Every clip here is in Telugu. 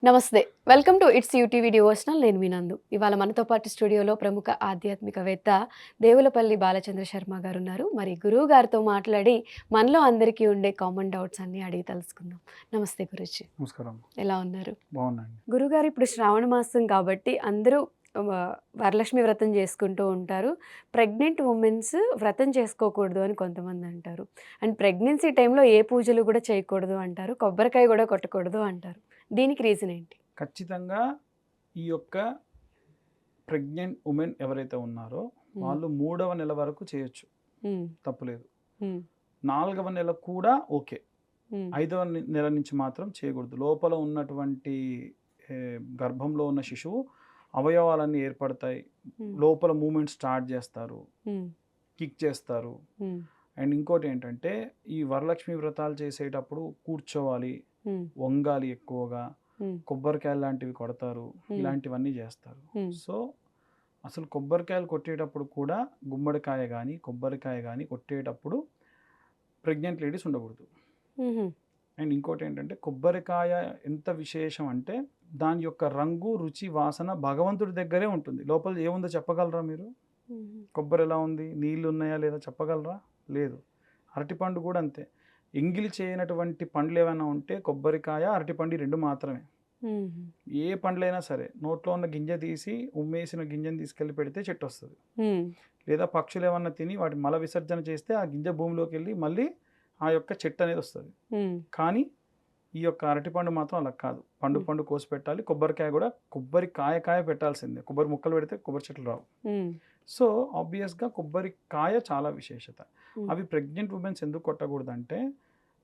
నమస్తే. Welcome to it's UTV devotional. నేను మీ నందు. ఇవాళ మనతో పాటు స్టూడియోలో ప్రముఖ ఆధ్యాత్మికవేత్త దేవులపల్లి బాలచంద్ర శర్మ గారున్నారు. మరి గురువు గారితో మాట్లాడి మనలో అందరికీ ఉండే కామన్ డౌట్స్ అన్నీ అడిగి తెలుసుకుందాం. నమస్తే గురూజీ. నమస్కారం. ఎలా ఉన్నారు? బాగున్నాండి. గురువుగారు ఇప్పుడు శ్రావణ మాసం కాబట్టి అందరూ వరలక్ష్మి వ్రతం చేసుకుంటూ ఉంటారు. ప్రెగ్నెంట్ ఉమెన్స్ వ్రతం చేసుకోకూడదు అని కొంతమంది అంటారు. అండ్ ప్రెగ్నెన్సీ టైంలో ఏ పూజలు కూడా చేయకూడదు అంటారు. కొబ్బరికాయ కూడా కొట్టకూడదు అంటారు. దీనికి రీజన్ ఏంటి? ఖచ్చితంగా ఈ యొక్క ప్రెగ్నెంట్ ఉమెన్ ఎవరైతే ఉన్నారో వాళ్ళు 3వ నెల వరకు చేయొచ్చు, తప్పులేదు. 4వ నెల కూడా ఓకే. 5వ నెల నుంచి మాత్రం చేయకూడదు. లోపల ఉన్నటువంటి గర్భంలో ఉన్న శిశువు అవయవాలన్నీ ఏర్పడతాయి, లోపల మూమెంట్ స్టార్ట్ చేస్తారు, కిక్ చేస్తారు. అండ్ ఇంకోటి ఏంటంటే ఈ వరలక్ష్మి వ్రతాలు చేసేటప్పుడు కూర్చోవాలి, వంగాలి, ఎక్కువగా కొబ్బరికాయలు లాంటివి కొడతారు, ఇలాంటివన్నీ చేస్తారు. సో అసలు కొబ్బరికాయలు కొట్టేటప్పుడు కూడా గుమ్మడికాయ కానీ కొబ్బరికాయ కానీ కొట్టేటప్పుడు ప్రెగ్నెంట్ లేడీస్ ఉండకూడదు. అండ్ ఇంకోటి ఏంటంటే కొబ్బరికాయ ఎంత విశేషం అంటే దాని యొక్క రంగు, రుచి, వాసన భగవంతుడి దగ్గరే ఉంటుంది. లోపల ఏముందో చెప్పగలరా మీరు? కొబ్బరి ఎలా ఉంది, నీళ్ళు ఉన్నాయా లేదా చెప్పగలరా? లేదు. అరటిపండు కూడా అంతే. ఎంగిలి చేయనటువంటి పండ్లు ఏమైనా ఉంటే కొబ్బరికాయ, అరటిపండు రెండు మాత్రమే. ఏ పండ్లైనా సరే నోట్లో ఉన్న గింజ తీసి ఉమ్మేసిన గింజను తీసుకెళ్ళి పెడితే చెట్టు వస్తుంది. లేదా పక్షులు ఏమన్నా తిని వాటి మల విసర్జన చేస్తే ఆ గింజ భూమిలోకి వెళ్ళి మళ్ళీ ఆ యొక్క చెట్టు అనేది వస్తుంది. కానీ ఈ యొక్క అరటిపండు మాత్రం అలా కాదు. పండు కోసి పెట్టాలి. కొబ్బరికాయ కూడా కాయ పెట్టాల్సిందే. కొబ్బరి ముక్కలు పెడితే కొబ్బరి చెట్లు రావు. సో ఆబ్వియస్గా కొబ్బరికాయ చాలా విశేషత. అవి ప్రెగ్నెంట్ ఉమెన్స్ ఎందుకు కొట్టకూడదంటే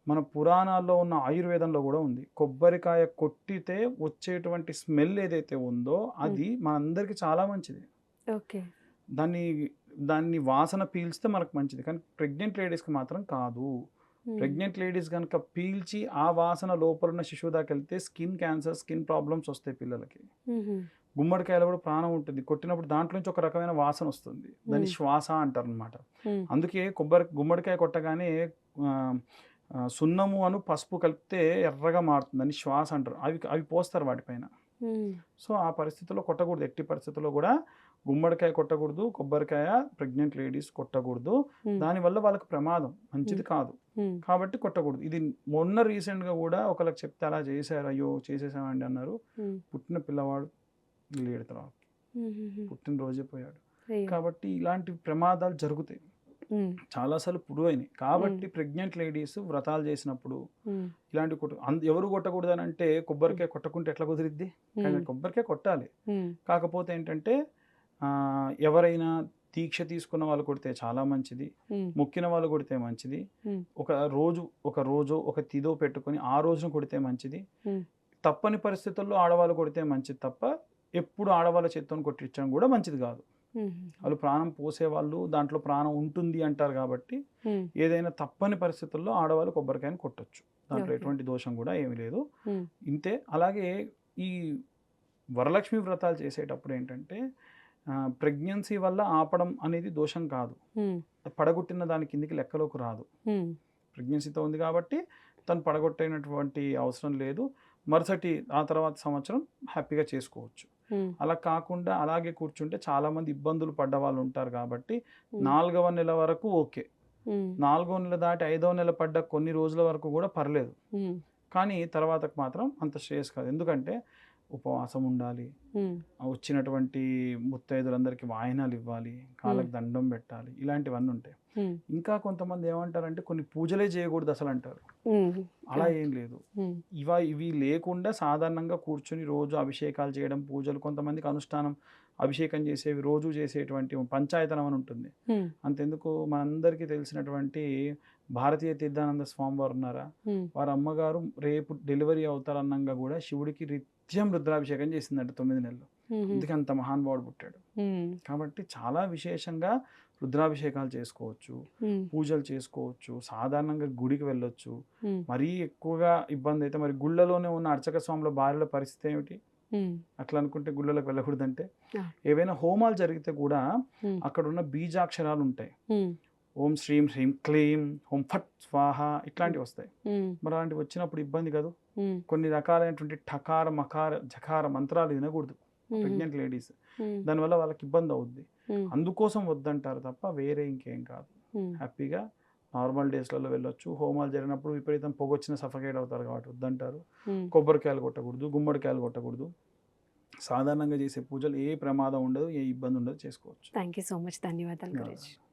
మన పురాణాల్లో ఉన్న ఆయుర్వేదంలో కూడా ఉంది. కొబ్బరికాయ కొట్టితే వచ్చేటువంటి స్మెల్ ఏదైతే ఉందో అది మనందరికీ చాలా మంచిది. ఓకే. దాన్ని వాసన పీల్చితే మనకు మంచిది. కానీ ప్రెగ్నెంట్ లేడీస్కి మాత్రం కాదు. ప్రెగ్నెంట్ లేడీస్ కనుక పీల్చి ఆ వాసన లోపల ఉన్న శిశువు దాకా వెళ్తే స్కిన్ క్యాన్సర్, స్కిన్ ప్రాబ్లమ్స్ వస్తాయి పిల్లలకి. గుమ్మడికాయలో కూడా ప్రాణం ఉంటుంది. కొట్టినప్పుడు దాంట్లో నుంచి ఒక రకమైన వాసన వస్తుంది. దాన్ని శ్వాస అంటారు అనమాట. అందుకే గుమ్మడికాయ కొట్టగానే సున్నము అను పసుపు కలిపితే ఎర్రగా మారుతుంది, అని శ్వాస అంటారు. అవి పోస్తారు వాటిపైన. సో ఆ పరిస్థితుల్లో కొట్టకూడదు. ఎట్టి పరిస్థితుల్లో కూడా గుమ్మడికాయ కొట్టకూడదు, కొబ్బరికాయ ప్రెగ్నెంట్ లేడీస్ కొట్టకూడదు. దానివల్ల వాళ్ళకి ప్రమాదం, మంచిది కాదు. కాబట్టి కొట్టకూడదు. ఇది మొన్న రీసెంట్గా కూడా ఒకరికి చెప్తే అలా చేశారు, అయ్యో చేసేసామండి అన్నారు. పుట్టిన పిల్లవాడు లేడు, తర్వాత పుట్టినరోజే పోయాడు. కాబట్టి ఇలాంటి ప్రమాదాలు జరుగుతాయి, చాలాసార్లు ప్రూవ్ అయినాయి. కాబట్టి ప్రెగ్నెంట్ లేడీస్ వ్రతాలు చేసినప్పుడు ఇలాంటి ఎవరు కొట్టకూడదు అని అంటే కొబ్బరికాయ కొట్టకుంటే ఎట్లా కుదిరిద్ది? కానీ కొబ్బరికాయ కొట్టాలి. కాకపోతే ఏంటంటే ఎవరైనా దీక్ష తీసుకున్న వాళ్ళు కొడితే చాలా మంచిది, మొక్కిన వాళ్ళు కొడితే మంచిది. ఒక రోజు ఒక తిదో పెట్టుకొని ఆ రోజున కొడితే మంచిది. తప్పని పరిస్థితుల్లో ఆడవాళ్ళు కొడితే మంచిది తప్ప ఎప్పుడు ఆడవాళ్ళ చేత్తో కొట్టించడం కూడా మంచిది కాదు. వాళ్ళు ప్రాణం పోసేవాళ్ళు, దాంట్లో ప్రాణం ఉంటుంది అంటారు. కాబట్టి ఏదైనా తప్పని పరిస్థితుల్లో ఆడవాళ్ళు కొబ్బరికాయను కొట్టచ్చు. దాంట్లో ఎటువంటి దోషం కూడా ఏమీ లేదు. ఇంతే. అలాగే ఈ వరలక్ష్మి వ్రతాలు చేసేటప్పుడు ఏంటంటే ప్రెగ్నెన్సీ వల్ల ఆపడం అనేది దోషం కాదు. పడగొట్టిన దాని కిందికి లెక్కలోకి రాదు. ప్రెగ్నెన్సీతో ఉంది కాబట్టి తను పడగొట్టేటువంటి అవసరం లేదు. మరుసటి ఆ తర్వాత సంవత్సరం హ్యాపీగా చేసుకోవచ్చు. అలా కాకుండా అలాగే కూర్చుంటే చాలా మంది ఇబ్బందులు పడ్డ వాళ్ళు ఉంటారు. కాబట్టి 4వ నెల వరకు ఓకే. 4వ నెల దాటి 5వ నెల పడ్డ కొన్ని రోజుల వరకు కూడా పర్లేదు. కానీ తర్వాతకు మాత్రం అంత శ్రేయస్ కాదు. ఎందుకంటే ఉపవాసం ఉండాలి, వచ్చినటువంటి ముత్తైదులందరికీ వాయినాలు ఇవ్వాలి, కాళ్ళకి దండం పెట్టాలి, ఇలాంటివన్నీ ఉంటాయి. ఇంకా కొంతమంది ఏమంటారంటే కొన్ని పూజలే చేయకూడదు అసలు అంటారు. అలా ఏం లేదు. ఇవి లేకుండా సాధారణంగా కూర్చుని రోజు అభిషేకాలు చేయడం, పూజలు, కొంతమందికి అనుష్ఠానం, అభిషేకం చేసేవి రోజు చేసేటువంటి పంచాయతనం అని ఉంటుంది. అంతెందుకు మనందరికీ తెలిసినటువంటి భారతీయ తీర్థానంద స్వామి వారు ఉన్నారా, వారి అమ్మగారు రేపు డెలివరీ అవుతారన్నంగా కూడా శివుడికి నిత్యం రుద్రాభిషేకం చేసిందంట 9 నెలలు. అందుకే అంత మహానుభావుడు పుట్టాడు. కాబట్టి చాలా విశేషంగా రుద్రాభిషేకాలు చేసుకోవచ్చు, పూజలు చేసుకోవచ్చు, సాధారణంగా గుడికి వెళ్ళొచ్చు. మరీ ఎక్కువగా ఇబ్బంది అయితే మరి గుళ్ళలోనే ఉన్న అర్చక స్వాముల భార్యల పరిస్థితి ఏమిటి? అట్లా అనుకుంటే గుళ్ళలోకి వెళ్ళకూడదంటే ఏవైనా హోమాలు జరిగితే కూడా అక్కడ ఉన్న బీజాక్షరాలు ఉంటాయి. ఓం శ్రీం హ్రీం క్లీం, ఓం ఫట్ స్వాహ, ఇట్లాంటివి వస్తాయి. మరి అలాంటివి వచ్చినప్పుడు ఇబ్బంది కాదు. ఉమ్, కొన్ని రకాలైనటువంటి ఠకార మకార జకార మంత్రాలు వినకూడదు ఉమ్, ప్రెగ్నెంట్ లేడీస్. ఉమ్, దానివల్ల వాళ్ళకి ఇబ్బంది అవుద్ది. ఉమ్, అందుకోసం వద్దంటారు తప్ప వేరే ఇంకేం కాదు. ఉమ్, హ్యాపీగా నార్మల్ డేస్లలో వెళ్ళొచ్చు. హోమాలు జరిగినప్పుడు విపరీతం పొగొచ్చిన సఫకేట్ అవుతారు కాబట్టి వద్దంటారు. ఉమ్. కొబ్బరికాయలు కొట్టకూడదు, గుమ్మడికాయలు కొట్టకూడదు. సాధారణంగా చేసే పూజలు ఏ ప్రమాదం ఉండదు, ఏ ఇబ్బంది ఉండదు, చేసుకోవచ్చు. Thank you so much. ధన్యవాదాలు ధన్యవాదాలు. గురూజీ.